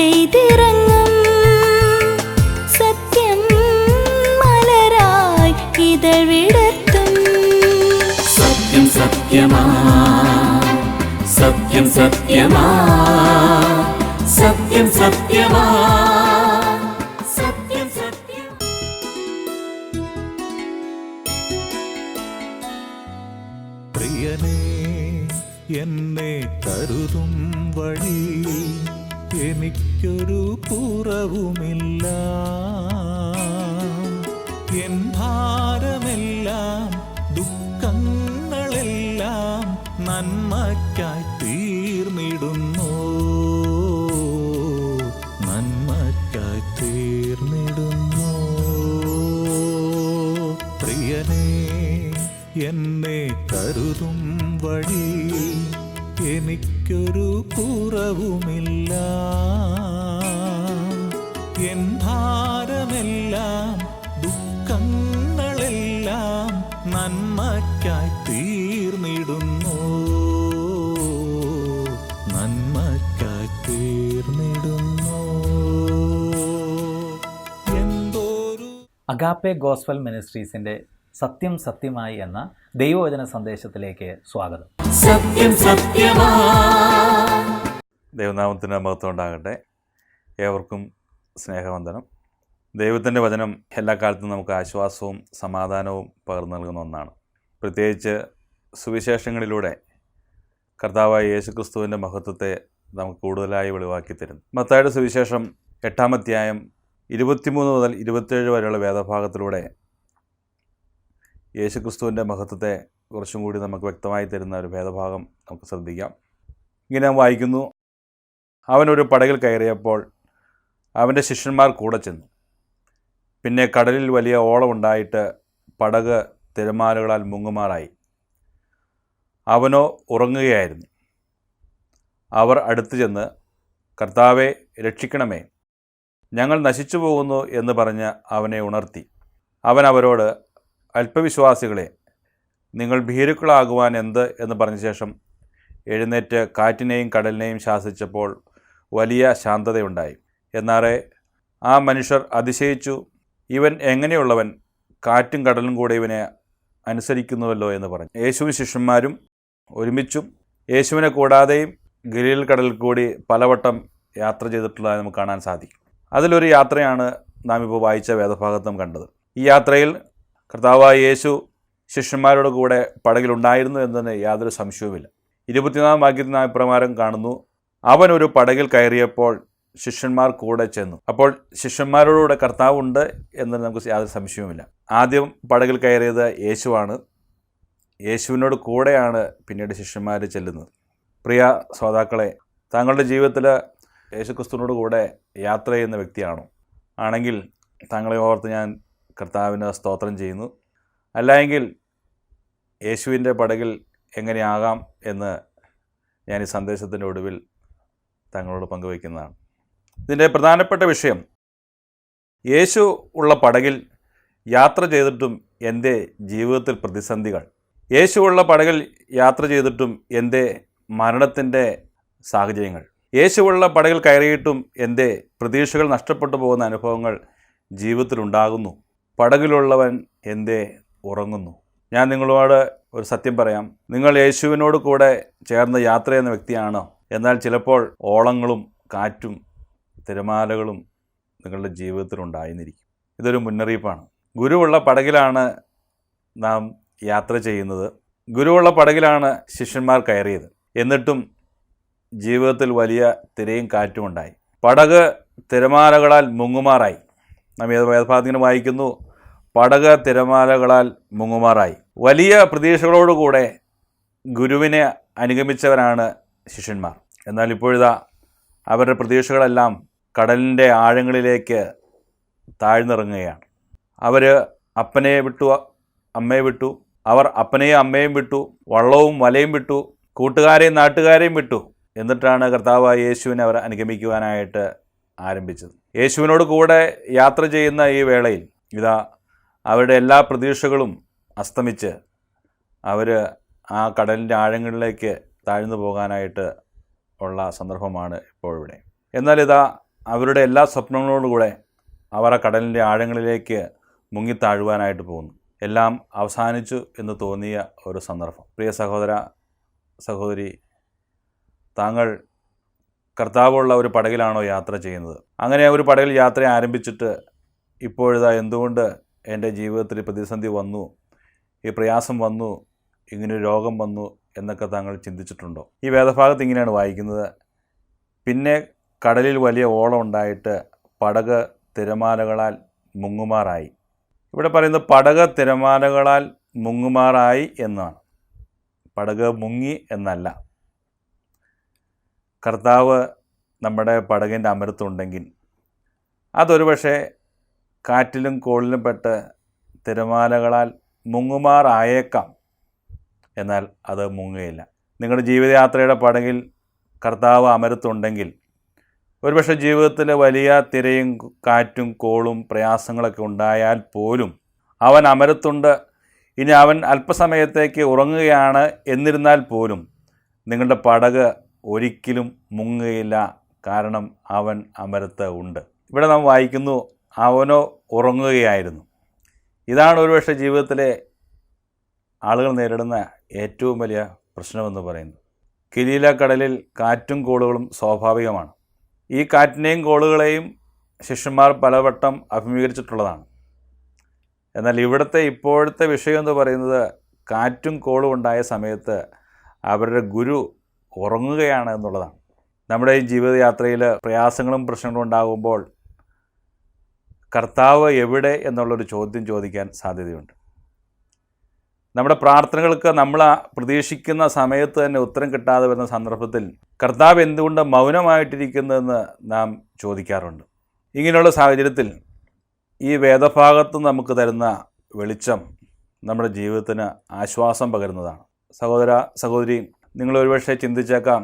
പെയ്തിറങ്ങും സത്യം മലരായി ഇതവിടർത്തും. സത്യം സത്യമാ, സത്യം സത്യമാ, സത്യം സത്യമാ, സത്യം സത്യം. പ്രിയനേ, എന്നെ കരുതും വഴി എനിക്കൊരു കുറവുമില്ല. എൻ ഭാരമെല്ലാം ദുഃഖങ്ങളെല്ലാം നന്മയ്ക്കായി തീർന്നിടുന്നു, നന്മയ്ക്കായി തീർന്നിടുന്നു. പ്രിയനേ, എന്നെ കരുതും വഴി എനിക്കൊരു കുറവുമില്ല. എൻ ഭാരമെല്ലാം ദുഃഖങ്ങളെല്ലാം നന്മയ്ക്കായി തീർന്നിടുന്നു, നന്മയ്ക്കായി തീർന്നിടുന്നു. എന്തോരു അഗാപ്പെ ഗോസ്പൽ മിനിസ്ട്രീസിൻ്റെ സത്യം സത്യമായി എന്ന ദൈവവചന സന്ദേശത്തിലേക്ക് സ്വാഗതം. സത്യം സത്യമാ. ദൈവനാമത്തിന് മഹത്വം ഉണ്ടാകട്ടെ. ഏവർക്കും സ്നേഹവന്ദനം. ദൈവത്തിൻ്റെ വചനം എല്ലാ കാലത്തും നമുക്ക് ആശ്വാസവും സമാധാനവും പകർന്നു നൽകുന്ന ഒന്നാണ്. പ്രത്യേകിച്ച് സുവിശേഷങ്ങളിലൂടെ കർത്താവായ യേശുക്രിസ്തുവിൻ്റെ മഹത്വത്തെ നമുക്ക് കൂടുതലായി വെളിവാക്കി തരുന്നു. മത്തായിയുടെ സുവിശേഷം 8-ാം അധ്യായം 23 മുതൽ 27 വരെയുള്ള വേദഭാഗത്തിലൂടെ യേശുക്രിസ്തുവിൻ്റെ മഹത്വത്തെ കുറച്ചും കൂടി നമുക്ക് വ്യക്തമായി തരുന്ന ഒരു വേദഭാഗം നമുക്ക് ശ്രദ്ധിക്കാം. ഇങ്ങനെ വായിക്കുന്നു: അവനൊരു പടകിൽ കയറിയപ്പോൾ അവൻ്റെ ശിഷ്യന്മാർ കൂടെ ചെന്നു. പിന്നെ കടലിൽ വലിയ ഓളമുണ്ടായിട്ട് പടക് തിരമാലകളാൽ മുങ്ങുമാറായി. അവനോ ഉറങ്ങുകയായിരുന്നു. അവർ അടുത്തു ചെന്ന്, കർത്താവെ, രക്ഷിക്കണമേ, ഞങ്ങൾ നശിച്ചു പോകുന്നു എന്ന് പറഞ്ഞ് അവനെ ഉണർത്തി. അവൻ അവരോട്, അല്പവിശ്വാസികളെ, നിങ്ങൾ ഭീരുക്കളാകുവാൻ എന്ത് എന്ന് പറഞ്ഞ ശേഷം എഴുന്നേറ്റ് കാറ്റിനെയും കടലിനെയും ശാസിച്ചപ്പോൾ വലിയ ശാന്തതയുണ്ടായി. എന്നാറെ ആ മനുഷ്യർ അതിശയിച്ചു, ഇവൻ എങ്ങനെയുള്ളവൻ, കാറ്റും കടലും കൂടെ ഇവനെ അനുസരിക്കുന്നുവല്ലോ എന്ന് പറഞ്ഞു. യേശുവും ശിഷ്യന്മാരും ഒരുമിച്ചും യേശുവിനെ കൂടാതെയും ഗലീൽ കടലിൽ കൂടി പലവട്ടം യാത്ര ചെയ്തിട്ടുള്ളതായി നമുക്ക് കാണാൻ സാധിക്കും. അതിലൊരു യാത്രയാണ് നാം ഇപ്പോൾ വായിച്ച വേദഭാഗത്തും കണ്ടത്. ഈ യാത്രയിൽ കർത്താവായ യേശു ശിഷ്യന്മാരുടെ കൂടെ പടകിലുണ്ടായിരുന്നു എന്നതിന് യാതൊരു സംശയവുമില്ല. 24-ാം വാക്യത്തിൽ നാം ഇപ്രകാരം കാണുന്നു: അവൻ ഒരു പടകിൽ കയറിയപ്പോൾ ശിഷ്യന്മാർ കൂടെ ചെന്നു. അപ്പോൾ ശിഷ്യന്മാരോടുകൂടെ കർത്താവുണ്ട് എന്നതിന് നമുക്ക് യാതൊരു സംശയവുമില്ല. ആദ്യം പടകിൽ കയറിയത് യേശുവാണ്. യേശുവിനോട് കൂടെയാണ് പിന്നീട് ശിഷ്യന്മാർ ചെല്ലുന്നത്. പ്രിയ ശ്രോതാക്കളെ, താങ്കളുടെ ജീവിതത്തിൽ യേശുക്രിസ്തുവിനോട് കൂടെ യാത്ര ചെയ്യുന്ന വ്യക്തിയാണോ? ആണെങ്കിൽ താങ്കളെ ഓർത്ത് ഞാൻ കർത്താവിന് സ്തോത്രം ചെയ്യുന്നു. അല്ലായെങ്കിൽ യേശുവിൻ്റെ പടകിൽ എങ്ങനെയാകാം എന്ന് ഞാൻ ഈ സന്ദേശത്തിൻ്റെ ഒടുവിൽ താങ്കളോട് പങ്കുവയ്ക്കുന്നതാണ്. ഇതിൻ്റെ പ്രധാനപ്പെട്ട വിഷയം, യേശു ഉള്ള പടകിൽ യാത്ര ചെയ്തിട്ടും എൻ്റെ ജീവിതത്തിൽ പ്രതിസന്ധികൾ, യേശു ഉള്ള പടകിൽ യാത്ര ചെയ്തിട്ടും എൻ്റെ മരണത്തിൻ്റെ സാഹചര്യങ്ങൾ, യേശുവുള്ള പടകിൽ കയറിയിട്ടും എൻ്റെ പ്രതീക്ഷകൾ നഷ്ടപ്പെട്ടു പോകുന്ന അനുഭവങ്ങൾ ജീവിതത്തിലുണ്ടാകുന്നു. പടകിലുള്ളവൻ എന്തേ ഉറങ്ങുന്നു? ഞാൻ നിങ്ങളോട് ഒരു സത്യം പറയാം. നിങ്ങൾ യേശുവിനോട് കൂടെ ചേർന്ന് യാത്ര ചെയ്യുന്ന വ്യക്തിയാണോ? എന്നാൽ ചിലപ്പോൾ ഓളങ്ങളും കാറ്റും തിരമാലകളും നിങ്ങളുടെ ജീവിതത്തിലുണ്ടായിരുന്നിരിക്കും. ഇതൊരു മുന്നറിയിപ്പാണ്. ഗുരുവുള്ള പടകിലാണ് നാം യാത്ര ചെയ്യുന്നത്. ഗുരുവുള്ള പടകിലാണ് ശിഷ്യന്മാർ കയറിയത്. എന്നിട്ടും ജീവിതത്തിൽ വലിയ തിരയും കാറ്റും ഉണ്ടായി. പടക് തിരമാലകളാൽ മുങ്ങുമാറായി. നാം വേദഭാഗത്തിന് വായിക്കുന്നു, പടക് തിരമാലകളാൽ മുങ്ങുമാറായി. വലിയ പ്രതീക്ഷകളോടുകൂടെ ഗുരുവിനെ അനുഗമിച്ചവരാണ് ശിഷ്യന്മാർ. എന്നാൽ ഇപ്പോഴിതാ അവരുടെ പ്രതീക്ഷകളെല്ലാം കടലിൻ്റെ ആഴങ്ങളിലേക്ക് താഴ്ന്നിറങ്ങുകയാണ്. അവർ അപ്പനെ വിട്ടു, അമ്മയെ വിട്ടു. അവർ അപ്പനെയും അമ്മയും വിട്ടു, വള്ളവും വലയും വിട്ടു, കൂട്ടുകാരെയും നാട്ടുകാരെയും വിട്ടു. എന്നിട്ടാണ് കർത്താവായ യേശുവിനെ അവർ അനുഗമിക്കുവാനായിട്ട് ആരംഭിച്ചത്. യേശുവിനോട് കൂടെ യാത്ര ചെയ്യുന്ന ഈ വേളയിൽ ഇതാ അവരുടെ എല്ലാ പ്രതീക്ഷകളും അസ്തമിച്ച് അവർ ആ കടലിൻ്റെ ആഴങ്ങളിലേക്ക് താഴ്ന്നു പോകാനായിട്ട് ഉള്ള സന്ദർഭമാണ് ഇപ്പോൾ ഇവിടെ. എന്നാൽ ഇതാ അവരുടെ എല്ലാ സ്വപ്നങ്ങളോടുകൂടെ അവർ ആ കടലിൻ്റെ ആഴങ്ങളിലേക്ക് മുങ്ങിത്താഴുവാനായിട്ട് പോകുന്നു. എല്ലാം അവസാനിച്ചു എന്ന് തോന്നിയ ഒരു സന്ദർഭം. പ്രിയ സഹോദര സഹോദരി, താങ്കൾ കർത്താവുള്ള ഒരു പടകിലാണോ യാത്ര ചെയ്യുന്നത്? അങ്ങനെ ഒരു പടകിൽ യാത്ര ആരംഭിച്ചിട്ട് ഇപ്പോഴിതാ എന്തുകൊണ്ട് എൻ്റെ ജീവിതത്തിൽ പ്രതിസന്ധി വന്നു, ഈ പ്രയാസം വന്നു, ഇങ്ങനൊരു രോഗം വന്നു എന്നൊക്കെ താങ്കൾ ചിന്തിച്ചിട്ടുണ്ടോ? ഈ വേദഭാഗത്ത് ഇങ്ങനെയാണ് വായിക്കുന്നത്: പിന്നെ കടലിൽ വലിയ ഓളം ഉണ്ടായിട്ട് പടക് തിരമാലകളാൽ മുങ്ങുമാറായി. ഇവിടെ പറയുന്നത് പടക് തിരമാലകളാൽ മുങ്ങുമാറായി എന്നാണ്. പടക് മുങ്ങി എന്നല്ല. കർത്താവ് നമ്മുടെ പടകിൻ്റെ അമരത്തുണ്ടെങ്കിൽ അതൊരു പക്ഷേ കാറ്റിലും കോളിലും പെട്ട് തിരമാലകളാൽ മുങ്ങുമാറായേക്കാം, എന്നാൽ അത് മുങ്ങുകയില്ല. നിങ്ങളുടെ ജീവിതയാത്രയുടെ പടകിൽ കർത്താവ് അമരത്തുണ്ടെങ്കിൽ ഒരുപക്ഷെ ജീവിതത്തിൽ വലിയ തിരയും കാറ്റും കോളും പ്രയാസങ്ങളൊക്കെ ഉണ്ടായാൽ പോലും അവൻ അമരത്തുണ്ട്. ഇനി അവൻ അല്പസമയത്തേക്ക് ഉറങ്ങുകയാണ് എന്നിരുന്നാൽ പോലും നിങ്ങളുടെ പടക് ഒരിക്കലും മുങ്ങുകയില്ല, കാരണം അവൻ അമരത്ത് ഉണ്ട്. ഇവിടെ നാം വായിക്കുന്നു, അവനോ ഉറങ്ങുകയായിരുന്നു. ഇതാണ് ഒരുപക്ഷെ ജീവിതത്തിലെ ആളുകൾ നേരിടുന്ന ഏറ്റവും വലിയ പ്രശ്നമെന്ന് പറയുന്നത്. ഗലീല കടലിൽ കാറ്റും കോളുകളും സ്വാഭാവികമാണ്. ഈ കാറ്റിനെയും കോളുകളെയും ശിഷ്യന്മാർ പലവട്ടം അഭിമുഖീകരിച്ചിട്ടുള്ളതാണ്. എന്നാൽ ഇപ്പോഴത്തെ വിഷയം എന്ന് പറയുന്നത്, കാറ്റും കോളും ഉണ്ടായ സമയത്ത് അവരുടെ ഗുരു ഉറങ്ങുകയാണ് എന്നുള്ളതാണ്. നമ്മുടെ ഈ ജീവിതയാത്രയിൽ പ്രയാസങ്ങളും പ്രശ്നങ്ങളും ഉണ്ടാകുമ്പോൾ കർത്താവ് എവിടെ എന്നുള്ളൊരു ചോദ്യം ചോദിക്കാൻ സാധ്യതയുണ്ട്. നമ്മുടെ പ്രാർത്ഥനകൾക്ക് നമ്മൾ പ്രതീക്ഷിക്കുന്ന സമയത്ത് തന്നെ ഉത്തരം കിട്ടാതെ വരുന്ന സന്ദർഭത്തിൽ കർത്താവ് എന്തുകൊണ്ട് മൗനമായിട്ടിരിക്കുന്നതെന്ന് നാം ചോദിക്കാറുണ്ട്. ഇങ്ങനെയുള്ള സാഹചര്യത്തിൽ ഈ വേദഭാഗത്ത് നമുക്ക് തരുന്ന വെളിച്ചം നമ്മുടെ ജീവിതത്തിന് ആശ്വാസം പകരുന്നതാണ്. സഹോദര സഹോദരി, നിങ്ങൾ ഒരുപക്ഷെ ചിന്തിച്ചേക്കാം,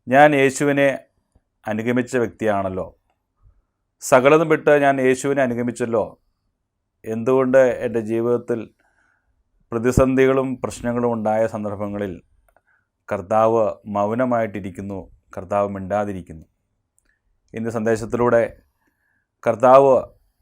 ഞാൻ യേശുവിനെ അനുഗമിച്ച വ്യക്തിയാണല്ലോ, സകലതും വിട്ട് ഞാൻ യേശുവിനെ അനുഗമിച്ചല്ലോ, എന്തുകൊണ്ട് എൻ്റെ ജീവിതത്തിൽ പ്രതിസന്ധികളും പ്രശ്നങ്ങളും ഉണ്ടായ സന്ദർഭങ്ങളിൽ കർത്താവ് മൗനമായിട്ടിരിക്കുന്നു, കർത്താവ് മിണ്ടാതിരിക്കുന്നു? ഇന്ന് സന്ദേശത്തിലൂടെ കർത്താവ്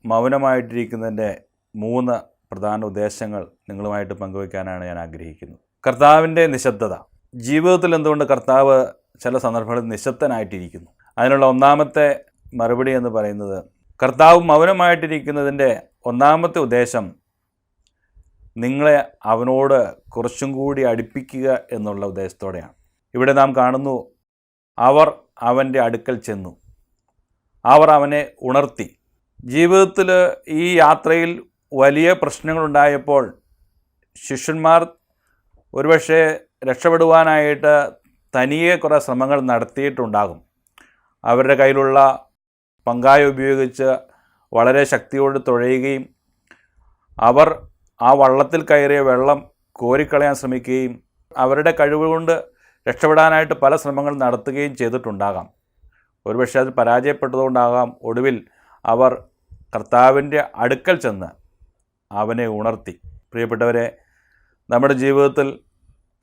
മൗനമായിട്ടിരിക്കുന്നതിൻ്റെ 3 പ്രധാന ഉദ്ദേശങ്ങൾ നിങ്ങളുമായിട്ട് പങ്കുവയ്ക്കാനാണ് ഞാൻ ആഗ്രഹിക്കുന്നത്. കർത്താവിൻ്റെ നിശബ്ദത. ജീവിതത്തിൽ എന്തുകൊണ്ട് കർത്താവ് ചില സന്ദർഭങ്ങളിൽ നിശബ്ദനായിട്ടിരിക്കുന്നു? അതിനുള്ള ഒന്നാമത്തെ മറുപടി എന്ന് പറയുന്നത്, കർത്താവ് മൗനമായിട്ടിരിക്കുന്നതിൻ്റെ ഒന്നാമത്തെ ഉദ്ദേശം നിങ്ങളെ അവനോട് കുറച്ചും കൂടി അടുപ്പിക്കുക എന്നുള്ള ഉദ്ദേശത്തോടെയാണ്. ഇവിടെ നാം കാണുന്നു, അവർ അവൻ്റെ അടുക്കൽ ചെന്നു, അവർ അവനെ ഉണർത്തി. ജീവിതത്തിൽ ഈ യാത്രയിൽ വലിയ പ്രശ്നങ്ങളുണ്ടായപ്പോൾ ശിഷ്യന്മാർ ഒരുപക്ഷെ രക്ഷപ്പെടുവാനായിട്ട് തനിയെ കുറേ ശ്രമങ്ങൾ നടത്തിയിട്ടുണ്ടാകും. അവരുടെ കയ്യിലുള്ള പങ്കായ ഉപയോഗിച്ച് വളരെ ശക്തിയോട് തുഴയുകയും അവർ ആ വള്ളത്തിൽ കയറിയ വെള്ളം കോരിക്കളയാൻ ശ്രമിക്കുകയും അവരുടെ കഴിവുകൊണ്ട് രക്ഷപ്പെടാനായിട്ട് പല ശ്രമങ്ങൾ നടത്തുകയും ചെയ്തിട്ടുണ്ടാകാം. ഒരുപക്ഷെ അത് പരാജയപ്പെട്ടതുകൊണ്ടാകാം ഒടുവിൽ അവർ കർത്താവിൻ്റെ അടുക്കൽ ചെന്ന് അവനെ ഉണർത്തി. പ്രിയപ്പെട്ടവരെ, നമ്മുടെ ജീവിതത്തിൽ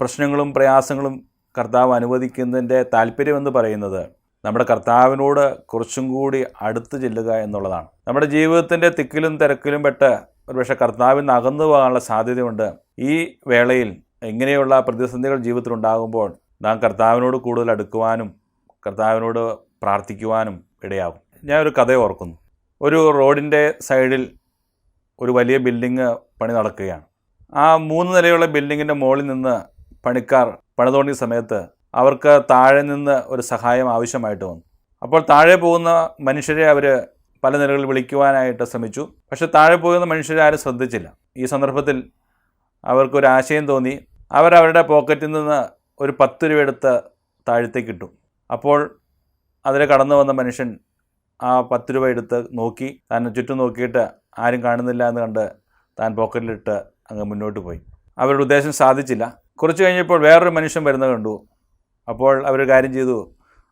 പ്രശ്നങ്ങളും പ്രയാസങ്ങളും കർത്താവ് അനുവദിക്കുന്നതിൻ്റെ താല്പര്യമെന്ന് പറയുന്നത് നമ്മുടെ കർത്താവിനോട് കുറച്ചും കൂടി അടുത്ത് ചെല്ലുക എന്നുള്ളതാണ്. നമ്മുടെ ജീവിതത്തിൻ്റെ തിക്കിലും തിരക്കിലും പെട്ട് ഒരുപക്ഷെ കർത്താവിൽ നിന്ന് അകന്നു പോകാനുള്ള സാധ്യതയുണ്ട്. ഈ വേളയിൽ ഇങ്ങനെയുള്ള പ്രതിസന്ധികൾ ജീവിതത്തിലുണ്ടാകുമ്പോൾ നാം കർത്താവിനോട് കൂടുതൽ അടുക്കുവാനും കർത്താവിനോട് പ്രാർത്ഥിക്കുവാനും ഇടയാകും. ഞാനൊരു കഥ ഓർക്കുന്നു. ഒരു റോഡിൻ്റെ സൈഡിൽ ഒരു വലിയ ബിൽഡിങ് പണി നടക്കുകയാണ്. ആ 3 നിലയുള്ള ബിൽഡിങ്ങിൻ്റെ മുകളിൽ നിന്ന് പണിക്കാർ പണിതോണ്ടിയ സമയത്ത് അവർക്ക് താഴെ നിന്ന് ഒരു സഹായം ആവശ്യമായിട്ട് വന്നു. അപ്പോൾ താഴെ പോകുന്ന മനുഷ്യരെ അവർ പല നിലകളിൽ വിളിക്കുവാനായിട്ട് ശ്രമിച്ചു. പക്ഷെ താഴെ പോകുന്ന മനുഷ്യരെ ആരും ശ്രദ്ധിച്ചില്ല. ഈ സന്ദർഭത്തിൽ അവർക്കൊരു ആശയം തോന്നി. അവരവരുടെ പോക്കറ്റിൽ നിന്ന് ഒരു 10 രൂപ എടുത്ത് താഴത്തേക്ക് ഇട്ടു. അപ്പോൾ അതിൽ കടന്നു വന്ന മനുഷ്യൻ ആ 10 രൂപ എടുത്ത് നോക്കി, താൻ ചുറ്റും നോക്കിയിട്ട് ആരും കാണുന്നില്ല എന്ന് കണ്ട് താൻ പോക്കറ്റിലിട്ട് അങ്ങ് മുന്നോട്ട് പോയി. അവരുടെ ഉദ്ദേശം സാധിച്ചില്ല. കുറച്ച് കഴിഞ്ഞപ്പോൾ വേറൊരു മനുഷ്യൻ വരുന്നത് കണ്ടു. അപ്പോൾ അവർ കാര്യം ചെയ്തു,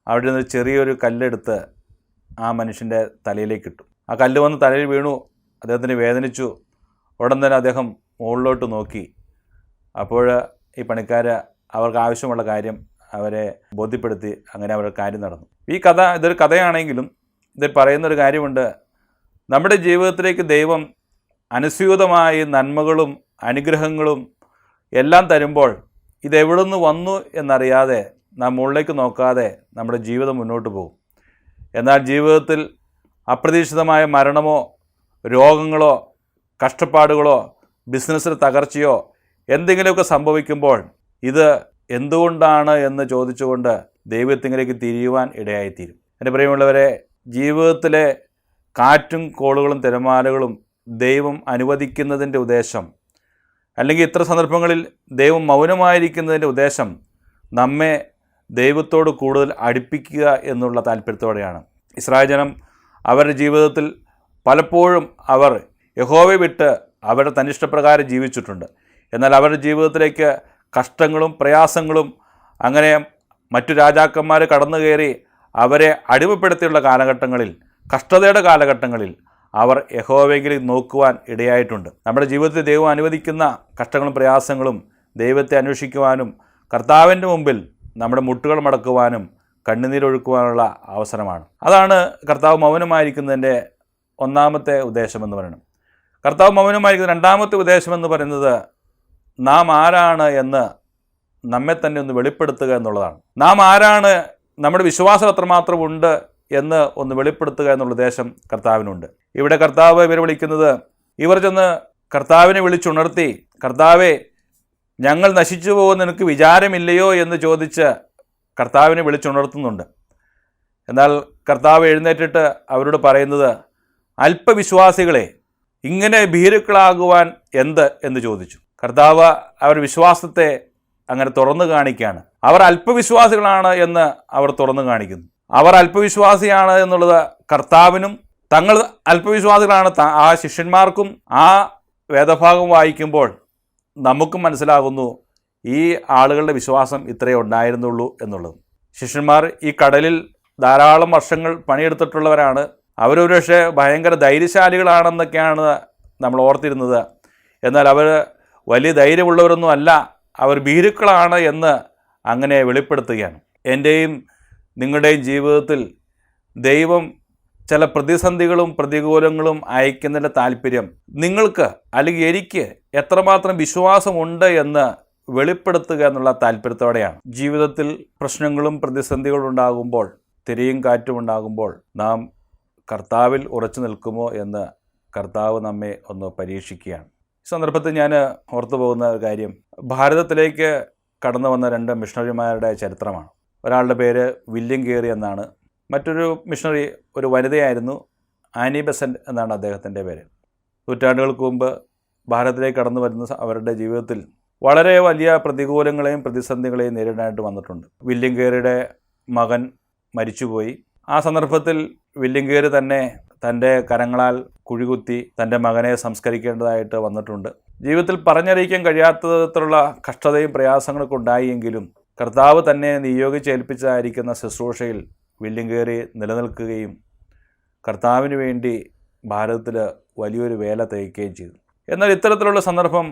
അവിടെ നിന്ന് ചെറിയൊരു കല്ലെടുത്ത് ആ മനുഷ്യൻ്റെ തലയിലേക്ക് ഇട്ടു. ആ കല്ല് വന്ന് തലയിൽ വീണു. അദ്ദേഹത്തിന് വേദനിച്ചു. ഉടൻ തന്നെ അദ്ദേഹം മുകളിലോട്ട് നോക്കി. അപ്പോൾ ഈ പണിക്കാർ അവർക്ക് ആവശ്യമുള്ള കാര്യം അവരെ ബോധ്യപ്പെടുത്തി. അങ്ങനെ അവരുടെ കാര്യം നടന്നു. ഈ കഥ ഇതൊരു കഥയാണെങ്കിലും ഇത് പറയുന്നൊരു കാര്യമുണ്ട്. നമ്മുടെ ജീവിതത്തിലേക്ക് ദൈവം അനുസ്യൂതമായി നന്മകളും അനുഗ്രഹങ്ങളും എല്ലാം തരുമ്പോൾ ഇതെവിടെ നിന്ന് വന്നു എന്നറിയാതെ നാം മുകളിലേക്ക് നോക്കാതെ നമ്മുടെ ജീവിതം മുന്നോട്ട് പോകും. എന്നാൽ ജീവിതത്തിൽ അപ്രതീക്ഷിതമായ മരണമോ രോഗങ്ങളോ കഷ്ടപ്പാടുകളോ ബിസിനസ്സിൽ തകർച്ചയോ എന്തെങ്കിലുമൊക്കെ സംഭവിക്കുമ്പോൾ ഇത് എന്തുകൊണ്ടാണ് എന്ന് ചോദിച്ചുകൊണ്ട് ദൈവത്തിലേക്ക് തിരിയുവാൻ ഇടയായിത്തീരും. എൻ്റെ പ്രിയമുള്ളവരെ, ജീവിതത്തിലെ കാറ്റും കോളുകളും തിരമാലകളും ദൈവം അനുവദിക്കുന്നതിൻ്റെ ഉദ്ദേശം, അല്ലെങ്കിൽ ഇത്ര സന്ദർഭങ്ങളിൽ ദൈവം മൗനമായിരിക്കുന്നതിൻ്റെ ഉദ്ദേശം നമ്മെ ദൈവത്തോട് കൂടുതൽ അടുപ്പിക്കുക എന്നുള്ള താല്പര്യത്തോടെയാണ്. ഇസ്രായേൽ ജനം അവരുടെ ജീവിതത്തിൽ പലപ്പോഴും അവർ യഹോവയെ വിട്ട് അവരുടെ തന്നിഷ്ടപ്രകാരം ജീവിച്ചിട്ടുണ്ട്. എന്നാൽ അവരുടെ ജീവിതത്തിലേക്ക് കഷ്ടങ്ങളും പ്രയാസങ്ങളും അങ്ങനെ മറ്റു രാജാക്കന്മാർ കടന്നു കയറി അവരെ അടിമപ്പെടുത്തിയുള്ള കാലഘട്ടങ്ങളിൽ, കഷ്ടതയുടെ കാലഘട്ടങ്ങളിൽ അവർ യഹോവയെങ്കിലും നോക്കുവാൻ ഇടയായിട്ടുണ്ട്. നമ്മുടെ ജീവിതത്തിൽ ദൈവം അനുവദിക്കുന്ന കഷ്ടങ്ങളും പ്രയാസങ്ങളും ദൈവത്തെ അന്വേഷിക്കുവാനും കർത്താവിൻ്റെ മുമ്പിൽ നമ്മുടെ മുട്ടുകൾ മടക്കുവാനും കണ്ണുനീരൊഴുക്കുവാനുള്ള അവസരമാണ്. അതാണ് കർത്താവ് മൗനമായിരിക്കുന്നതിൻ്റെ ഒന്നാമത്തെ ഉദ്ദേശമെന്ന് പറയുന്നത്. കർത്താവ് മൗനമായിരിക്കുന്ന രണ്ടാമത്തെ ഉദ്ദേശമെന്ന് പറയുന്നത് നാം ആരാണ് എന്ന് നമ്മെ തന്നെ ഒന്ന് വെളിപ്പെടുത്തുക എന്നുള്ളതാണ്. നാം ആരാണ്, നമ്മുടെ വിശ്വാസം എത്രമാത്രം ഉണ്ട് എന്ന് ഒന്ന് വെളിപ്പെടുത്തുക എന്നുള്ള ഉദ്ദേശം കർത്താവിനുണ്ട്. ഇവിടെ കർത്താവ് ഇവരെ വിളിക്കുന്നത്, ഇവർ ചെന്ന് കർത്താവിനെ വിളിച്ചുണർത്തി, കർത്താവെ ഞങ്ങൾ നശിച്ചു പോകുന്ന നിനക്ക് വിചാരമില്ലയോ എന്ന് ചോദിച്ച് കർത്താവിനെ വിളിച്ചുണർത്തുന്നുണ്ട്. എന്നാൽ കർത്താവ് എഴുന്നേറ്റിട്ട് അവരോട് പറയുന്നത്, അല്പവിശ്വാസികളെ, ഇങ്ങനെ ഭീരുക്കളാകുവാൻ എന്ത് എന്ന് ചോദിച്ചു. കർത്താവ് അവർ വിശ്വാസത്തെ അങ്ങനെ തുറന്നു കാണിക്കുകയാണ്. അവർ അല്പവിശ്വാസികളാണ് എന്ന് അവർ തുറന്നു കാണിക്കുന്നു. അവർ അല്പവിശ്വാസിയാണ് എന്നുള്ളത് കർത്താവിനും തങ്ങൾ അല്പവിശ്വാസികളാണ് ആ ശിഷ്യന്മാർക്കും ആ വേദഭാഗം വായിക്കുമ്പോൾ നമുക്കും മനസ്സിലാകുന്നു ഈ ആളുകളുടെ വിശ്വാസം ഇത്രയേ ഉണ്ടായിരുന്നുള്ളൂ എന്നുള്ളത്. ശിഷ്യന്മാർ ഈ കടലിൽ ധാരാളം വർഷങ്ങൾ പണിയെടുത്തിട്ടുള്ളവരാണ്. അവരൊരു പക്ഷേ ഭയങ്കര ധൈര്യശാലികളാണെന്നൊക്കെയാണ് നമ്മൾ ഓർത്തിരുന്നത്. എന്നാൽ അവർ വലിയ ധൈര്യമുള്ളവരൊന്നും അല്ല, അവർ ഭീരുക്കളാണ് എന്ന് അങ്ങനെ വെളിപ്പെടുത്തുകയാണ്. എൻ്റെയും നിങ്ങളുടെയും ജീവിതത്തിൽ ദൈവം ചില പ്രതിസന്ധികളും പ്രതികൂലങ്ങളും അയക്കുന്നതിൻ്റെ താല്പര്യം നിങ്ങൾക്ക് അല്ലെങ്കിൽ എനിക്ക് എത്രമാത്രം വിശ്വാസമുണ്ട് എന്ന് വെളിപ്പെടുത്തുക എന്നുള്ള താല്പര്യത്തോടെയാണ്. ജീവിതത്തിൽ പ്രശ്നങ്ങളും പ്രതിസന്ധികളും ഉണ്ടാകുമ്പോൾ, തിരയും കാറ്റും ഉണ്ടാകുമ്പോൾ നാം കർത്താവിൽ ഉറച്ചു നിൽക്കുമോ എന്ന് കർത്താവ് നമ്മെ ഒന്ന് പരീക്ഷിക്കുകയാണ്. ഈ സന്ദർഭത്തിൽ ഞാൻ ഓർത്തു പോകുന്ന ഒരു കാര്യം, ഭാരതത്തിലേക്ക് കടന്നു വന്ന 2 മിഷണറിമാരുടെ ചരിത്രമാണ്. ഒരാളുടെ പേര് വില്യം കേറി എന്നാണ്. മറ്റൊരു മിഷണറി ഒരു വനിതയായിരുന്നു, ആനി ബെസൻറ്റ് എന്നാണ് അദ്ദേഹത്തിൻ്റെ പേര്. നൂറ്റാണ്ടുകൾക്ക് മുമ്പ് ഭാരതത്തിലേക്ക് കടന്നു വരുന്ന അവരുടെ ജീവിതത്തിൽ വളരെ വലിയ പ്രതികൂലങ്ങളെയും പ്രതിസന്ധികളെയും നേരിടാനായിട്ട് വന്നിട്ടുണ്ട്. വില്യം കേറിയുടെ മകൻ മരിച്ചുപോയി. ആ സന്ദർഭത്തിൽ വില്യം കേറി തന്നെ തൻ്റെ കരങ്ങളാൽ കുഴികുത്തി തൻ്റെ മകനെ സംസ്കരിക്കേണ്ടതായിട്ട് വന്നിട്ടുണ്ട്. ജീവിതത്തിൽ പറഞ്ഞറിയിക്കാൻ കഴിയാത്ത വിധത്തിലുള്ള കഷ്ടതയും പ്രയാസങ്ങളൊക്കെ ഉണ്ടായെങ്കിലും കർത്താവ് തന്നെ നിയോഗിച്ചേൽപ്പിച്ചായിരിക്കുന്ന ശുശ്രൂഷയിൽ വില്യം കേറി നിലനിൽക്കുകയും കർത്താവിന് വേണ്ടി ഭാരതത്തിൽ വലിയൊരു വേല തയ്ക്കുകയും ചെയ്തു. എന്നാൽ ഇത്തരത്തിലുള്ള സന്ദർഭം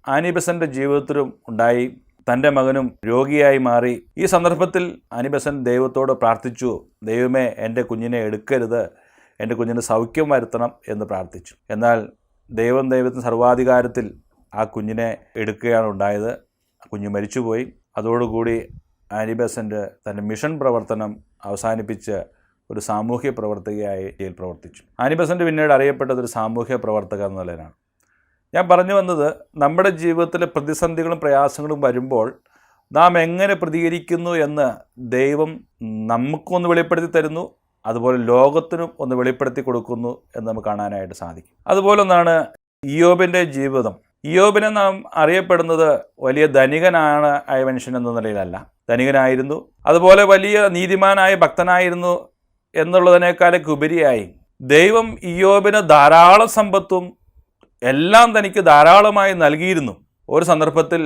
ആനി ബെസൻ്റെ ജീവിതത്തിലും ഉണ്ടായി. തൻ്റെ മകനും രോഗിയായി മാറി. ഈ സന്ദർഭത്തിൽ ആനി ബെസൻ്റ് ദൈവത്തോട് പ്രാർത്ഥിച്ചു, ദൈവമേ എൻ്റെ കുഞ്ഞിനെ എടുക്കരുത്, എൻ്റെ കുഞ്ഞിന് സൗഖ്യം വരുത്തണം എന്ന് പ്രാർത്ഥിച്ചു. എന്നാൽ ദൈവത്തിന് സർവാധികാരത്തിൽ ആ കുഞ്ഞിനെ എടുക്കുകയാണ് ഉണ്ടായത്. കുഞ്ഞ് മരിച്ചുപോയി. അതോടുകൂടി ആനി ബെസൻ്റ് തൻ്റെ മിഷൻ പ്രവർത്തനം അവസാനിപ്പിച്ച് ഒരു സാമൂഹ്യ പ്രവർത്തകയായി ജയിൽ പ്രവർത്തിച്ചു. ആനി ബെസൻ്റ് പിന്നീട് അറിയപ്പെട്ടത് ഒരു സാമൂഹ്യ പ്രവർത്തക എന്ന നിലയിലാണ്. ഞാൻ പറഞ്ഞു വന്നത്, നമ്മുടെ ജീവിതത്തിലെ പ്രതിസന്ധികളും പ്രയാസങ്ങളും വരുമ്പോൾ നാം എങ്ങനെ പ്രതികരിക്കുന്നു എന്ന് ദൈവം നമുക്കൊന്ന് വെളിപ്പെടുത്തി തരുന്നു, അതുപോലെ ലോകത്തിനും ഒന്ന് വെളിപ്പെടുത്തി കൊടുക്കുന്നു എന്ന് നമുക്ക് കാണാനായിട്ട് സാധിക്കും. അതുപോലെ ഒന്നാണ് ഇയ്യോബിൻ്റെ ജീവിതം. ഇയ്യോബിനെ നാം അറിയപ്പെടുന്നത് വലിയ ധനികനാണ് ആയ മനുഷ്യൻ എന്ന നിലയിലല്ല. ധനികനായിരുന്നു, അതുപോലെ വലിയ നീതിമാനായ ഭക്തനായിരുന്നു എന്നുള്ളതിനേക്കാളൊക്കെ ഉപരിയായി ദൈവം ഇയ്യോബിന് ധാരാളം സമ്പത്തും എല്ലാം തനിക്ക് ധാരാളമായി നൽകിയിരുന്നു. ഒരു സന്ദർഭത്തിൽ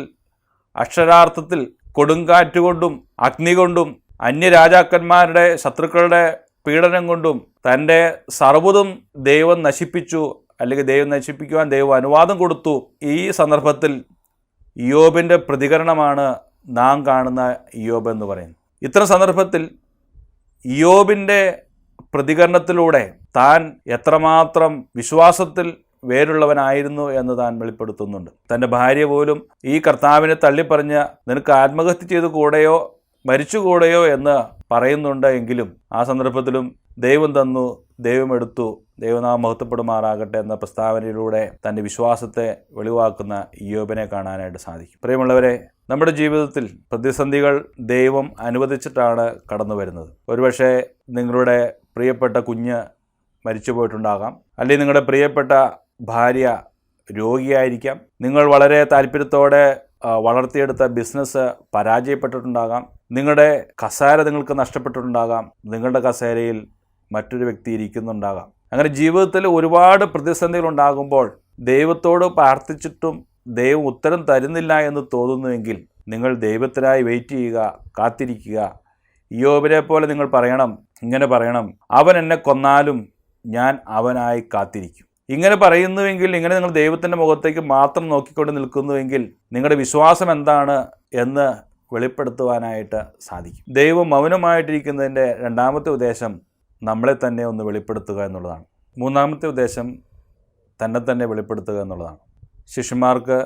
അക്ഷരാർത്ഥത്തിൽ കൊടുങ്കാറ്റുകൊണ്ടും അഗ്നി കൊണ്ടും അന്യരാജാക്കന്മാരുടെ ശത്രുക്കളുടെ പീഡനം കൊണ്ടും തൻ്റെ സർവ്വതും ദൈവം നശിപ്പിച്ചു, അല്ലെങ്കിൽ ദൈവം നശിപ്പിക്കുവാൻ ദൈവം അനുവാദം കൊടുത്തു. ഈ സന്ദർഭത്തിൽ ഇയ്യോബിൻ്റെ പ്രതികരണമാണ് നാം കാണുന്ന ഇയ്യോബ് എന്ന് പറയുന്നത്. ഇത്തരം സന്ദർഭത്തിൽ ഇയ്യോബിൻ്റെ പ്രതികരണത്തിലൂടെ താൻ എത്രമാത്രം വിശ്വാസത്തിൽ വേരുള്ളവനായിരുന്നു എന്ന് താൻ വെളിപ്പെടുത്തുന്നുണ്ട്. തൻ്റെ ഭാര്യ പോലും ഈ കർത്താവിനെ തള്ളിപ്പറഞ്ഞ് നിനക്ക് ആത്മഹത്യ ചെയ്തു കൂടെയോ മരിച്ചുകൂടെയോ എന്ന് പറയുന്നുണ്ട്. എങ്കിലും ആ സന്ദർഭത്തിലും ദൈവം തന്നു, ദൈവം എടുത്തു, ദൈവനാമം മഹത്വപ്പെടുമാറാകട്ടെ എന്ന പ്രസ്താവനയിലൂടെ തൻ്റെ വിശ്വാസത്തെ വെളിവാക്കുന്ന ഇയ്യോബിനെ കാണാനായിട്ട് സാധിക്കും. പ്രിയമുള്ളവരെ, നമ്മുടെ ജീവിതത്തിൽ പ്രതിസന്ധികൾ ദൈവം അനുവദിച്ചിട്ടാണ് കടന്നു വരുന്നത്. ഒരുപക്ഷെ നിങ്ങളുടെ പ്രിയപ്പെട്ട കുഞ്ഞ് മരിച്ചു പോയിട്ടുണ്ടാകാം, അല്ലെങ്കിൽ നിങ്ങളുടെ പ്രിയപ്പെട്ട ഭാര്യ രോഗിയായിരിക്കാം, നിങ്ങൾ വളരെ താല്പര്യത്തോടെ വളർത്തിയെടുത്ത ബിസിനസ് പരാജയപ്പെട്ടിട്ടുണ്ടാകാം, നിങ്ങളുടെ കസേര നിങ്ങൾക്ക് നഷ്ടപ്പെട്ടിട്ടുണ്ടാകാം, നിങ്ങളുടെ കസേരയിൽ മറ്റൊരു വ്യക്തി ഇരിക്കുന്നുണ്ടാകാം. അങ്ങനെ ജീവിതത്തിൽ ഒരുപാട് പ്രതിസന്ധികൾ ഉണ്ടാകുമ്പോൾ ദൈവത്തോട് പ്രാർത്ഥിച്ചിട്ടും ദൈവം ഉത്തരം തരുന്നില്ല എന്ന് തോന്നുന്നുവെങ്കിൽ നിങ്ങൾ ദൈവത്തിനായി വെയിറ്റ് ചെയ്യുക, കാത്തിരിക്കുക. ഇയ്യോബിനെ പോലെ നിങ്ങൾ പറയണം, ഇങ്ങനെ പറയണം, അവൻ എന്നെ കൊന്നാലും ഞാൻ അവനായി കാത്തിരിക്കും. ഇങ്ങനെ പറയുന്നുവെങ്കിൽ, ഇങ്ങനെ നിങ്ങൾ ദൈവത്തിൻ്റെ മുഖത്തേക്ക് മാത്രം നോക്കിക്കൊണ്ട് നിൽക്കുന്നുവെങ്കിൽ നിങ്ങളുടെ വിശ്വാസം എന്താണ് എന്ന് വെളിപ്പെടുത്തുവാനായിട്ട് സാധിക്കും. ദൈവം മൗനമായിട്ടിരിക്കുന്നതിൻ്റെ രണ്ടാമത്തെ ഉദ്ദേശം നമ്മളെ തന്നെ ഒന്ന് വെളിപ്പെടുത്തുക എന്നുള്ളതാണ്. മൂന്നാമത്തെ ഉദ്ദേശം തന്നെ തന്നെ വെളിപ്പെടുത്തുക എന്നുള്ളതാണ്. ശിഷ്യന്മാർക്ക്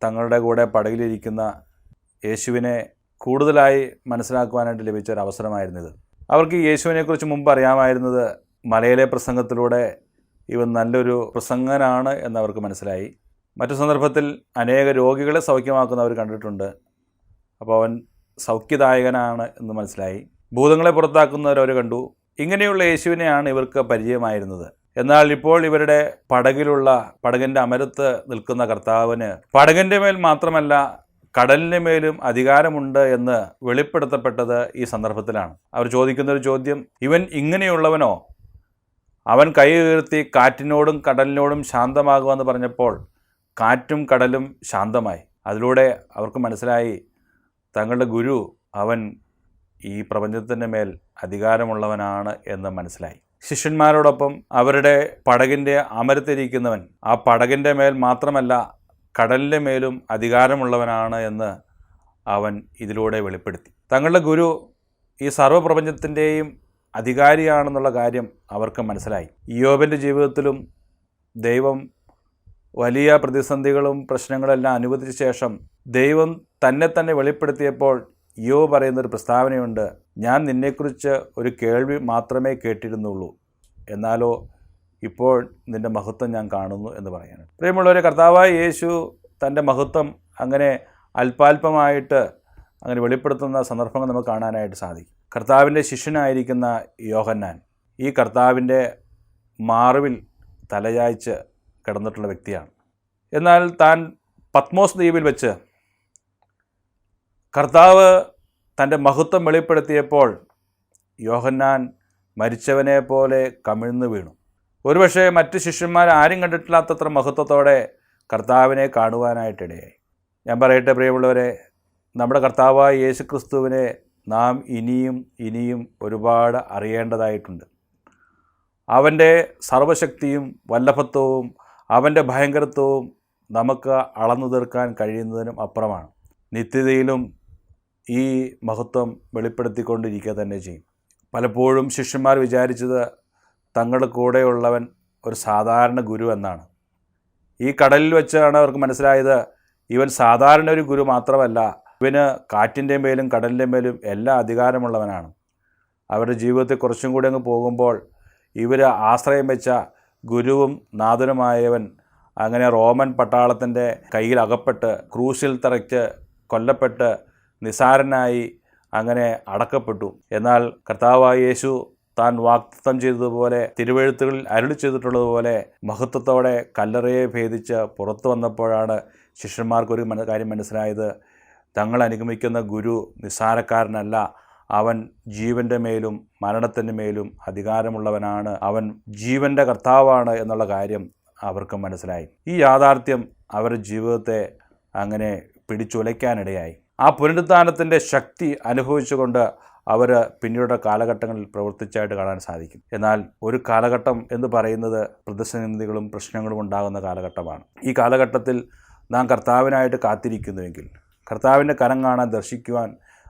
തങ്ങളുടെ കൂടെ പടകിലിരിക്കുന്ന യേശുവിനെ കൂടുതലായി മനസ്സിലാക്കുവാനായിട്ട് ലഭിച്ച ഒരു അവസരമായിരുന്നിത്. അവർക്ക് യേശുവിനെക്കുറിച്ച് മുമ്പ് അറിയാമായിരുന്നത് മലയിലെ പ്രസംഗത്തിലൂടെ ഇവൻ നല്ലൊരു പ്രസംഗനാണ് എന്നവർക്ക് മനസ്സിലായി. മറ്റു സന്ദർഭത്തിൽ അനേക രോഗികളെ സൗഖ്യമാക്കുന്നവർ കണ്ടിട്ടുണ്ട്. അപ്പോൾ അവൻ സൗഖ്യദായകനാണ് എന്ന് മനസ്സിലായി. ഭൂതങ്ങളെ പുറത്താക്കുന്നവരവർ കണ്ടു. ഇങ്ങനെയുള്ള യേശുവിനെയാണ് ഇവർക്ക് പരിചയമായിരുന്നത്. എന്നാൽ ഇപ്പോൾ ഇവരുടെ പടകിൻ്റെ അമരത്ത് നിൽക്കുന്ന കർത്താവിന് പടകിൻ്റെ മേൽ മാത്രമല്ല കടലിൻ്റെ മേലും അധികാരമുണ്ട് എന്ന് വെളിപ്പെടുത്തപ്പെട്ടത് ഈ സന്ദർഭത്തിലാണ്. അവർ ചോദിക്കുന്നൊരു ചോദ്യം, ഇവൻ ഇങ്ങനെയുള്ളവനോ? അവൻ കൈ ഉയർത്തി കാറ്റിനോടും കടലിനോടും ശാന്തമാകുമെന്ന് പറഞ്ഞപ്പോൾ കാറ്റും കടലും ശാന്തമായി. അതിലൂടെ അവർക്ക് മനസ്സിലായി തങ്ങളുടെ ഗുരു അവൻ ഈ പ്രപഞ്ചത്തിൻ്റെ മേൽ അധികാരമുള്ളവനാണ് എന്ന് മനസ്സിലായി. ശിഷ്യന്മാരോടൊപ്പം അവരുടെ പടകിൻ്റെ അമരത്തിരിക്കുന്നവൻ ആ പടകിൻ്റെ മേൽ മാത്രമല്ല കടലിൻ്റെ മേലും അധികാരമുള്ളവനാണ് എന്ന് അവൻ ഇതിലൂടെ വെളിപ്പെടുത്തി. തങ്ങളുടെ ഗുരു ഈ സർവ്വപ്രപഞ്ചത്തിൻ്റെയും അധികാരിയാണെന്നുള്ള കാര്യം അവർക്ക് മനസ്സിലായി. ഇയ്യോബിൻ്റെ ജീവിതത്തിലും ദൈവം വലിയ പ്രതിസന്ധികളും പ്രശ്നങ്ങളെല്ലാം അനുവദിച്ച ശേഷം ദൈവം തന്നെ തന്നെ വെളിപ്പെടുത്തിയപ്പോൾ ഇയ്യോബ് പറയുന്നൊരു പ്രസ്താവനയുണ്ട്, ഞാൻ നിന്നെക്കുറിച്ച് ഒരു കേൾവി മാത്രമേ കേട്ടിരുന്നുള്ളൂ, എന്നാലോ ഇപ്പോൾ നിൻ്റെ മഹത്വം ഞാൻ കാണുന്നു എന്ന് പറയാണ്. പ്രിയമുള്ളവരെ, കർത്താവായ യേശു തൻ്റെ മഹത്വം അങ്ങനെ അല്പാൽപമായിട്ട് അങ്ങനെ വെളിപ്പെടുത്തുന്ന സന്ദർഭങ്ങൾ നമുക്ക് കാണാനായിട്ട് സാധിക്കും. കർത്താവിൻ്റെ ശിഷ്യനായിരിക്കുന്ന യോഹന്നാൻ ഈ കർത്താവിൻ്റെ മാറിവിൽ തലചായ്ച്ച് കിടന്നിട്ടുള്ള വ്യക്തിയാണ്. എന്നാൽ താൻ പത്മോസ് ദ്വീപിൽ വെച്ച് കർത്താവ് തൻ്റെ മഹത്വം വെളിപ്പെടുത്തിയപ്പോൾ യോഹന്നാൻ മരിച്ചവനെ പോലെ കമിഴ്ന്നു വീണു. ഒരുപക്ഷെ മറ്റ് ശിഷ്യന്മാർ ആരും കണ്ടിട്ടില്ലാത്തത്ര മഹത്വത്തോടെ കർത്താവിനെ കാണുവാനായിട്ടിടയായി. ഞാൻ പറയട്ടെ പ്രിയമുള്ളവരെ, നമ്മുടെ കർത്താവായ യേശു ക്രിസ്തുവിനെ നാം ഇനിയും ഒരുപാട് അറിയേണ്ടതായിട്ടുണ്ട്. അവൻ്റെ സർവശക്തിയും വല്ലഭത്വവും അവൻ്റെ ഭയങ്കരത്വവും നമുക്ക് അളന്നു തീർക്കാൻ കഴിയുന്നതിനും അപ്പുറമാണ്. നിത്യതയിലും ഈ മഹത്വം വെളിപ്പെടുത്തിക്കൊണ്ടിരിക്കുക തന്നെ ചെയ്യും. പലപ്പോഴും ശിഷ്യന്മാർ വിചാരിച്ചത് തങ്ങളുടെ കൂടെയുള്ളവൻ ഒരു സാധാരണ ഗുരു എന്നാണ്. ഈ കടലിൽ വെച്ചാണ് അവർക്ക് മനസ്സിലായത് ഇവൻ സാധാരണ ഒരു ഗുരു മാത്രമല്ല, ഇവന് കാറ്റിൻ്റെ മേലും കടലിൻ്റെ മേലും എല്ലാ അധികാരമുള്ളവനാണ്. അവരുടെ ജീവിതത്തിൽ കുറച്ചും കൂടി അങ്ങ് പോകുമ്പോൾ ഇവർ ആശ്രയം വെച്ച ഗുരുവും നാഥനുമായവൻ അങ്ങനെ റോമൻ പട്ടാളത്തിൻ്റെ കയ്യിൽ അകപ്പെട്ട് ക്രൂശിൽ തറയ്ക്ക് കൊല്ലപ്പെട്ട് നിസാരനായി അങ്ങനെ അടക്കപ്പെട്ടു. എന്നാൽ കർത്താവായ യേശു താൻ വാഗ്ദത്തം ചെയ്തതുപോലെ തിരുവെഴുത്തുകളിൽ അരുളി ചെയ്തിട്ടുള്ളതുപോലെ മഹത്വത്തോടെ കല്ലറയെ ഭേദിച്ച് പുറത്തു വന്നപ്പോഴാണ് ശിഷ്യന്മാർക്കൊരു കാര്യം മനസ്സിലായത്. തങ്ങൾ അനുഗമിക്കുന്ന ഗുരു നിസ്സാരക്കാരനല്ല, അവൻ ജീവൻ്റെ മേലും മരണത്തിൻ്റെ മേലും അധികാരമുള്ളവനാണ്, അവൻ ജീവൻ്റെ കർത്താവാണ് എന്നുള്ള കാര്യം അവർക്ക് മനസ്സിലായി. ഈ യാഥാർത്ഥ്യം അവരുടെ ജീവിതത്തെ അങ്ങനെ പിടിച്ചുലയ്ക്കാനിടയായി. ആ പുനരുത്ഥാനത്തിൻ്റെ ശക്തി അനുഭവിച്ചുകൊണ്ട് അവർ പിന്നീട് കാലഘട്ടങ്ങളിൽ പ്രവർത്തിച്ചായിട്ട് കാണാൻ സാധിക്കും. എന്നാൽ ഒരു കാലഘട്ടം എന്ന് പറയുന്നത് പ്രതിസന്ധികളും പ്രശ്നങ്ങളും ഉണ്ടാകുന്ന കാലഘട്ടമാണ്. ഈ കാലഘട്ടത്തിൽ നാം കർത്താവിനായിട്ട് കാത്തിരിക്കുന്നുവെങ്കിൽ, കർത്താവിൻ്റെ കരം കാണാൻ ദർശിക്കുവാൻ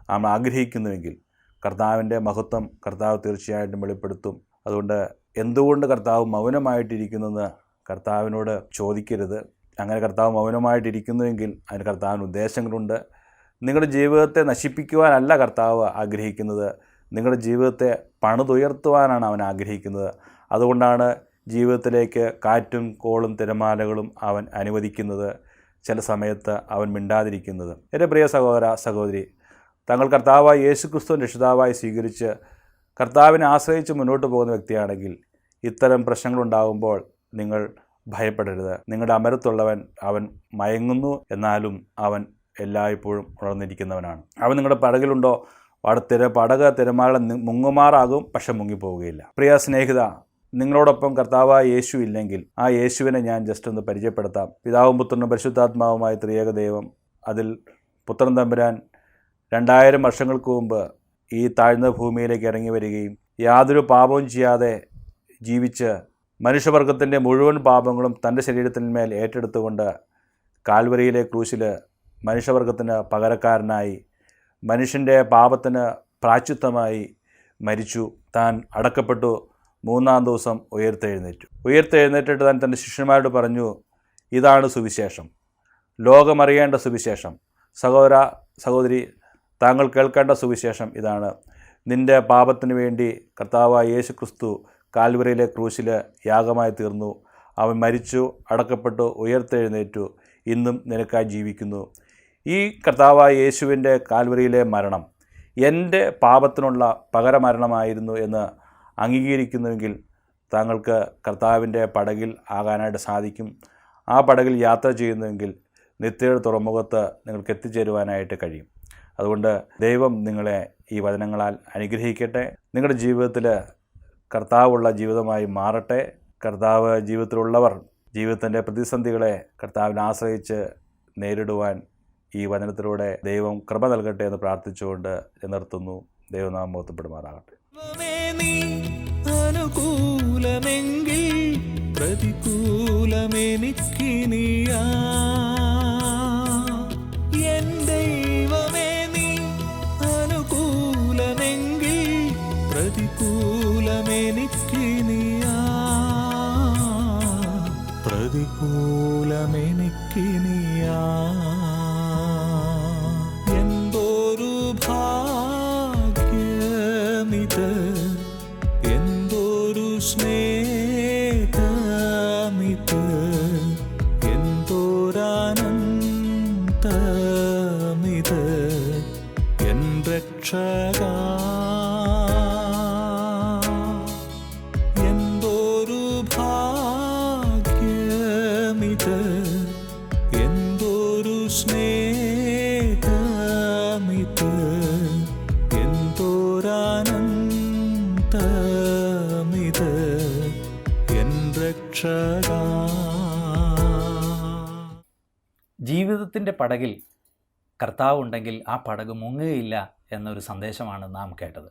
നാം ആഗ്രഹിക്കുന്നുവെങ്കിൽ കർത്താവിൻ്റെ മഹത്വം കർത്താവ് തീർച്ചയായിട്ടും വെളിപ്പെടുത്തും. അതുകൊണ്ട് എന്തുകൊണ്ട് കർത്താവ് മൗനമായിട്ടിരിക്കുന്നെന്ന് കർത്താവിനോട് ചോദിക്കരുത്. അങ്ങനെ കർത്താവ് മൗനമായിട്ടിരിക്കുന്നുവെങ്കിൽ അതിന് കർത്താവിന് ഉദ്ദേശങ്ങളുണ്ട്. നിങ്ങളുടെ ജീവിതത്തെ നശിപ്പിക്കുവാനല്ല കർത്താവ് ആഗ്രഹിക്കുന്നത്, നിങ്ങളുടെ ജീവിതത്തെ പണിതുയർത്തുവാനാണ് അവൻ ആഗ്രഹിക്കുന്നത്. അതുകൊണ്ടാണ് ജീവിതത്തിലേക്ക് കാറ്റും കോളും തിരമാലകളും അവൻ അനുവദിക്കുന്നത്. ചില സമയത്ത് അവൻ മിണ്ടാതിരിക്കുന്നത്. എൻ്റെ പ്രിയ സഹോദര സഹോദരി, തങ്ങൾ കർത്താവായ യേശുക്രിസ്തുവിനെ രക്ഷിതാവായി സ്വീകരിച്ച് കർത്താവിനെ ആശ്രയിച്ച് മുന്നോട്ട് പോകുന്ന വ്യക്തിയാണെങ്കിൽ ഇത്തരം പ്രശ്നങ്ങളുണ്ടാകുമ്പോൾ നിങ്ങൾ ഭയപ്പെടരുത്. നിങ്ങളുടെ അമരത്തുള്ളവൻ അവൻ മയങ്ങുന്നു, എന്നാലും അവൻ എല്ലായ്പ്പോഴും ഉണർന്നിരിക്കുന്നവനാണ്. അവൻ നിങ്ങളുടെ പടകിലുണ്ടോ, പടക തിരമാല മുങ്ങുമാറാകും, പക്ഷെ മുങ്ങിപ്പോവുകയില്ല. പ്രിയ സ്നേഹിത, നിങ്ങളോടൊപ്പം കർത്താവായ യേശു ഇല്ലെങ്കിൽ ആ യേശുവിനെ ഞാൻ ജസ്റ്റ് ഒന്ന് പരിചയപ്പെടുത്താം. പിതാവും പുത്രനും പരിശുദ്ധാത്മാവുമായ ത്രിയേക ദൈവം, അതിൽ പുത്രൻ തമ്പുരാൻ 2000 വർഷങ്ങൾക്ക് മുമ്പ് ഈ താഴ്ന്ന ഭൂമിയിലേക്ക് ഇറങ്ങി വരികയും യാതൊരു പാപവും ചെയ്യാതെ ജീവിച്ച് മനുഷ്യവർഗത്തിൻ്റെ മുഴുവൻ പാപങ്ങളും തൻ്റെ ശരീരത്തിന്മേൽ ഏറ്റെടുത്തുകൊണ്ട് കാൽവരിയിലെ ക്രൂശിൽ മനുഷ്യവർഗത്തിന് പകരക്കാരനായി മനുഷ്യൻ്റെ പാപത്തിന് പ്രായശ്ചിത്തമായി മരിച്ചു. താൻ അടക്കപ്പെട്ടു, 3-ാം ദിവസം ഉയർത്തെഴുന്നേറ്റിട്ട് താൻ തൻ്റെ ശിഷ്യന്മാരോട് പറഞ്ഞു, ഇതാണ് സുവിശേഷം, ലോകമറിയേണ്ട സുവിശേഷം. സഹോദര സഹോദരി, താങ്കൾ കേൾക്കേണ്ട സുവിശേഷം ഇതാണ്. നിൻ്റെ പാപത്തിന് വേണ്ടി കർത്താവായ യേശു ക്രിസ്തു കാൽവരിയിലെ ക്രൂശിൽ യാഗമായി തീർന്നു. അവൻ മരിച്ചു, അടക്കപ്പെട്ടു, ഉയർത്തെഴുന്നേറ്റു, ഇന്നും നിനക്കായി ജീവിക്കുന്നു. ഈ കർത്താവായ യേശുവിൻ്റെ കാൽവരിയിലെ മരണം എൻ്റെ പാപത്തിനുള്ള പകരമരണമായിരുന്നു എന്ന് അംഗീകരിക്കുന്നുവെങ്കിൽ താങ്കൾക്ക് കർത്താവിൻ്റെ പടകിൽ ആകാനായിട്ട് സാധിക്കും. ആ പടകിൽ യാത്ര ചെയ്യുന്നുവെങ്കിൽ നിത്യയുടെ തുറമുഖത്ത് നിങ്ങൾക്ക് എത്തിച്ചേരുവാനായിട്ട് കഴിയും. അതുകൊണ്ട് ദൈവം നിങ്ങളെ ഈ വചനങ്ങളാൽ അനുഗ്രഹിക്കട്ടെ. നിങ്ങളുടെ ജീവിതത്തിൽ കർത്താവുള്ള ജീവിതമായി മാറട്ടെ. കർത്താവ് ജീവിതത്തിലുള്ളവർ ജീവിതത്തിൻ്റെ പ്രതിസന്ധികളെ കർത്താവിനെ ആശ്രയിച്ച് നേരിടുവാൻ ഈ വചനത്തിലൂടെ ദൈവം കൃപ നൽകട്ടെ എന്ന് പ്രാർത്ഥിച്ചുകൊണ്ട് നിർത്തുന്നു. ദൈവനാമം മഹത്വപ്പെടുമാറാകട്ടെ. നീ അനുകൂലമെങ്കിൽ പ്രതികൂലമെനിക്കിനിയാ. എൻ ദൈവമേ, നീ അനുകൂലമെങ്കിൽ പ്രതികൂലമെനിക്കിനിയാ. പ്രതികൂലമെനിക്കിനിയാ. എന്തൊരു ഭാഗ്യമിത്, എന്തൊരു സ്നേഹമിത്, എന്തൊരാനന്ദമിത്, എൻ രക്ഷകാ. എന്തൊരു ഭാഗ്യമിത്, എന്തൊരു സ്നേഹമിത്, എന്തൊരാനന്ദമിത്, എൻ രക്ഷകാ. ജീവിതത്തിൻ്റെ പടകിൽ കർത്താവ് ഉണ്ടെങ്കിൽ ആ പടക് മുങ്ങുകയില്ല എന്നൊരു സന്ദേശമാണ് നാം കേട്ടത്.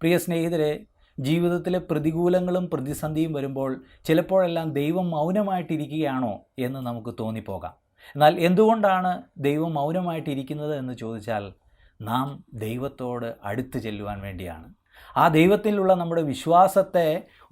പ്രിയ സ്നേഹിതരെ, ജീവിതത്തിലെ പ്രതികൂലങ്ങളും പ്രതിസന്ധിയും വരുമ്പോൾ ചിലപ്പോഴെല്ലാം ദൈവം മൗനമായിട്ടിരിക്കുകയാണോ എന്ന് നമുക്ക് തോന്നിപ്പോകാം. എന്നാൽ എന്തുകൊണ്ടാണ് ദൈവം മൗനമായിട്ടിരിക്കുന്നത് എന്ന് ചോദിച്ചാൽ, നാം ദൈവത്തോട് അടുത്ത് ചെല്ലുവാൻ വേണ്ടിയാണ്. ആ ദൈവത്തിലുള്ള നമ്മുടെ വിശ്വാസത്തെ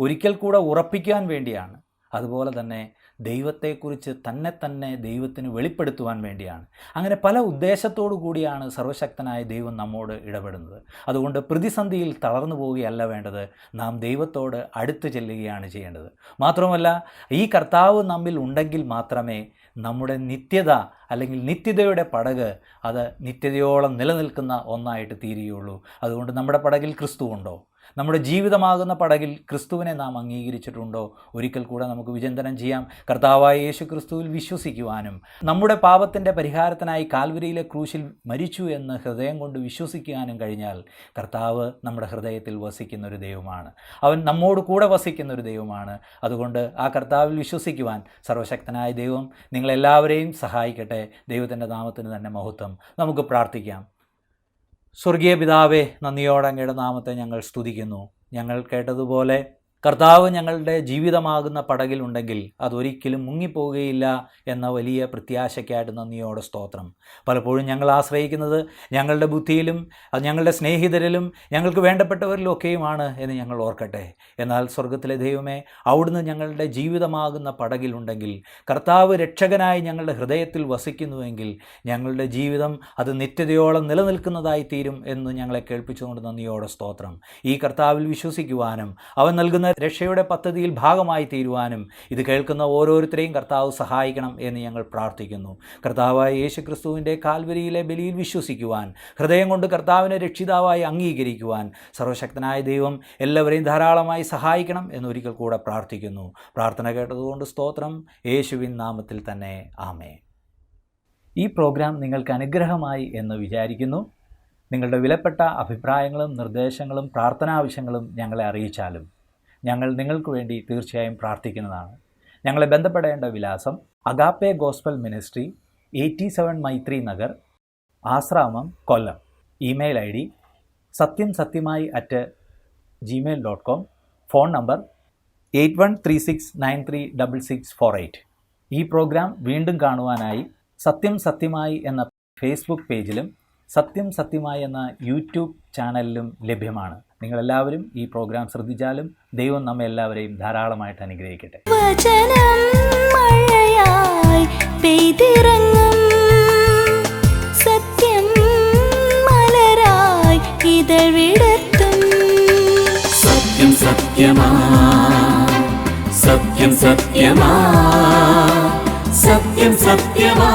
ഒരിക്കൽ കൂടെ ഉറപ്പിക്കാൻ വേണ്ടിയാണ്. അതുപോലെ തന്നെ ദൈവത്തെക്കുറിച്ച് തന്നെ ദൈവത്തിന് വെളിപ്പെടുത്തുവാൻ വേണ്ടിയാണ്. അങ്ങനെ പല ഉദ്ദേശത്തോടു കൂടിയാണ് സർവശക്തനായ ദൈവം നമ്മോട് ഇടപെടുന്നത്. അതുകൊണ്ട് പ്രതിസന്ധിയിൽ തളർന്നു പോവുകയല്ല വേണ്ടത്, നാം ദൈവത്തോട് അടുത്ത് ചെല്ലുകയാണ് ചെയ്യേണ്ടത്. മാത്രമല്ല, ഈ കർത്താവ് നമ്മിൽ ഉണ്ടെങ്കിൽ മാത്രമേ നമ്മുടെ നിത്യത അല്ലെങ്കിൽ നിത്യതയുടെ പടക് അത് നിത്യതയോളം നിലനിൽക്കുന്ന ഒന്നായിട്ട് തീരുകയുള്ളൂ. അതുകൊണ്ട് നമ്മുടെ പടകിൽ ക്രിസ്തു ഉണ്ടോ? നമ്മുടെ ജീവിതമാകുന്ന പടകിൽ ക്രിസ്തുവിനെ നാം അംഗീകരിച്ചിട്ടുണ്ടോ? ഒരിക്കൽ കൂടെ നമുക്ക് വിചിന്തനം ചെയ്യാം. കർത്താവായ യേശു ക്രിസ്തുവിൽ വിശ്വസിക്കുവാനും നമ്മുടെ പാപത്തിൻ്റെ പരിഹാരത്തിനായി കാൽവരിയിലെ ക്രൂശിൽ മരിച്ചു എന്ന് ഹൃദയം കൊണ്ട് വിശ്വസിക്കുവാനും കഴിഞ്ഞാൽ കർത്താവ് നമ്മുടെ ഹൃദയത്തിൽ വസിക്കുന്ന ഒരു ദൈവമാണ്. അവൻ നമ്മോട് കൂടെ വസിക്കുന്ന ഒരു ദൈവമാണ്. അതുകൊണ്ട് ആ കർത്താവിൽ വിശ്വസിക്കുവാൻ സർവശക്തനായ ദൈവം നിങ്ങളെല്ലാവരെയും സഹായിക്കട്ടെ. ദൈവത്തിൻ്റെ നാമത്തിന് തന്നെ മഹത്വം. നമുക്ക് പ്രാർത്ഥിക്കാം. സ്വർഗീയ പിതാവേ, നന്ദിയോടെ അങ്ങയുടെ നാമത്തെ ഞങ്ങൾ സ്തുതിക്കുന്നു. ഞങ്ങൾ കേട്ടതുപോലെ കർത്താവ് ഞങ്ങളുടെ ജീവിതമാകുന്ന പടകിലുണ്ടെങ്കിൽ അതൊരിക്കലും മുങ്ങിപ്പോവുകയില്ല എന്ന വലിയ പ്രത്യാശയ്ക്കായിട്ട് നന്ദിയോടെ സ്തോത്രം. പലപ്പോഴും ഞങ്ങൾ ആശ്രയിക്കുന്നത് ഞങ്ങളുടെ ബുദ്ധിയിലും ഞങ്ങളുടെ സ്നേഹിതരിലും ഞങ്ങൾക്ക് വേണ്ടപ്പെട്ടവരിലൊക്കെയുമാണ് എന്ന് ഞങ്ങൾ ഓർക്കട്ടെ. എന്നാൽ സ്വർഗത്തിലെ ദൈവമേ, അവിടുന്ന് ഞങ്ങളുടെ ജീവിതമാകുന്ന പടകിലുണ്ടെങ്കിൽ, കർത്താവ് രക്ഷകനായി ഞങ്ങളുടെ ഹൃദയത്തിൽ വസിക്കുന്നുവെങ്കിൽ ഞങ്ങളുടെ ജീവിതം അത് നിത്യതയോളം നിലനിൽക്കുന്നതായി തീരും എന്ന് ഞങ്ങളെ കേൾപ്പിച്ചുകൊണ്ട് നന്ദിയോടെ സ്തോത്രം. ഈ കർത്താവിൽ വിശ്വസിക്കുവാനും അവൻ നൽകുന്ന രക്ഷയുടെ പദ്ധതിയിൽ ഭാഗമായി തീരുവാനും ഇത് കേൾക്കുന്ന ഓരോരുത്തരെയും കർത്താവ് സഹായിക്കണം എന്ന് ഞങ്ങൾ പ്രാർത്ഥിക്കുന്നു. കർത്താവായ യേശു ക്രിസ്തുവിൻ്റെ കാൽവരിയിലെ ബലിയിൽ വിശ്വസിക്കുവാൻ, ഹൃദയം കൊണ്ട് കർത്താവിനെ രക്ഷിതാവായി അംഗീകരിക്കുവാൻ സർവശക്തനായ ദൈവം എല്ലാവരെയും ധാരാളമായി സഹായിക്കണം എന്നൊരിക്കൽ കൂടെ പ്രാർത്ഥിക്കുന്നു. പ്രാർത്ഥന കേട്ടതുകൊണ്ട് സ്തോത്രം. യേശുവിൻ നാമത്തിൽ തന്നെ ആമേൻ. ഈ പ്രോഗ്രാം നിങ്ങൾക്ക് അനുഗ്രഹമായി എന്ന് വിചാരിക്കുന്നു. നിങ്ങളുടെ വിലപ്പെട്ട അഭിപ്രായങ്ങളും നിർദ്ദേശങ്ങളും പ്രാർത്ഥനാവശ്യങ്ങളും ഞങ്ങളെ അറിയിച്ചാലും ഞങ്ങൾ നിങ്ങൾക്ക് വേണ്ടി തീർച്ചയായും പ്രാർത്ഥിക്കുന്നതാണ്. ഞങ്ങളെ ബന്ധപ്പെടേണ്ട വിലാസം Agape Gospel Ministry, 87 Maithri Nagar, Asramam, Kollam. Email ID satyamsatyamai@gmail.com. Phone number 8136936648. ഈ പ്രോഗ്രാം വീണ്ടും കാണുവാനായി സത്യം സത്യമായി എന്ന ഫേസ്ബുക്ക് പേജിലും സത്യം സത്യമായി എന്ന യൂട്യൂബ് ചാനലിലും ലഭ്യമാണ്. നിങ്ങളെല്ലാവരും ഈ പ്രോഗ്രാം ശ്രദ്ധിച്ചാലും ദൈവം നമ്മെ എല്ലാവരെയും ധാരാളമായിട്ട് അനുഗ്രഹിക്കട്ടെ. വചനം മഴയായി പെയ്തിറങ്ങും, സത്യം മലരായി ഇതൾ വിടർത്തും. സത്യം സത്യമാ, സത്യം സത്യമാ, സത്യം സത്യമാ.